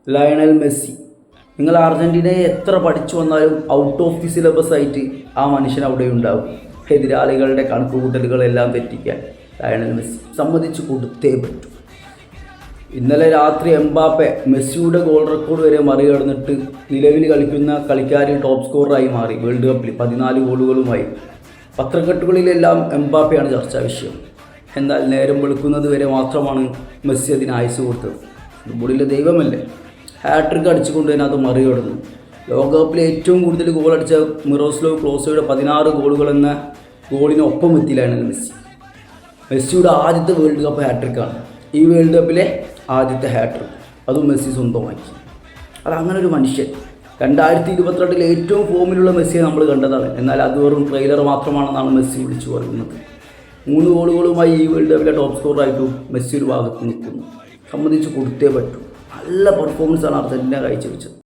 Lionel Messi. നിങ്ങൾ അർജൻറ്റീനയെ എത്ര പഠിച്ചു വന്നാലും ഔട്ട് ഓഫ് ദി സിലബസ് ആയിട്ട് ആ മനുഷ്യൻ അവിടെ ഉണ്ടാവും. എതിരാളികളുടെ കണക്കുകൂട്ടലുകളെല്ലാം തെറ്റിക്കാൻ ലയണൽ മെസ്സി സമ്മതിച്ചു കൊടുത്തേ പറ്റൂ. ഇന്നലെ രാത്രി എംബാപ്പെ മെസ്സിയുടെ ഗോൾ റെക്കോർഡ് വരെ മറികടന്നിട്ട് നിലവിൽ കളിക്കുന്ന കളിക്കാരിൽ ടോപ്പ് സ്കോററായി മാറി. വേൾഡ് കപ്പിൽ 14 ഗോളുകളുമായി. പത്രക്കെട്ടുകളിലെല്ലാം എംബാപ്പയാണ് ചർച്ചാ വിഷയം. എന്നാൽ നേരം വെളുക്കുന്നത് വരെ മാത്രമാണ് മെസ്സി അതിന് ആയുസ് കൊടുത്തത്. ഫുട്ബോളിലെ ദൈവമല്ലേ, ഹാട്രിക് അടിച്ചുകൊണ്ട് തന്നെ അത് മറികടന്നു. ലോകകപ്പിലെ ഏറ്റവും കൂടുതൽ ഗോൾ അടിച്ച മിറോസ്ലോവ് ക്ലോസയുടെ 16 ഗോളുകൾ എന്ന ഗോളിനൊപ്പം എത്തിയിലാണ് മെസ്സി. മെസ്സിയുടെ ആദ്യത്തെ വേൾഡ് കപ്പ് ഹാട്രിക്കാണ്. ഈ വേൾഡ് കപ്പിലെ ആദ്യത്തെ ഹാട്രിക് അതും മെസ്സി സ്വന്തമാക്കി. അതങ്ങനെ ഒരു മനുഷ്യൻ. 2022 ഏറ്റവും ഫോമിലുള്ള മെസ്സിയെ നമ്മൾ കണ്ടതാണ്. എന്നാൽ അത് വെറും ട്രെയിലർ മാത്രമാണെന്നാണ് മെസ്സി വിളിച്ചു പറയുന്നത്. 3 ഗോളുകളുമായി ഈ വേൾഡ് കപ്പിലെ ടോപ്പ് സ്കോറായിട്ടും മെസ്സി ഒരു ഭാഗത്ത് നിൽക്കുന്നു. സമ്മതിച്ച് കൊടുത്തേ പറ്റൂ. നല്ല പെർഫോമൻസാണ് അർജൻറ്റീന കാഴ്ചവെച്ചത്.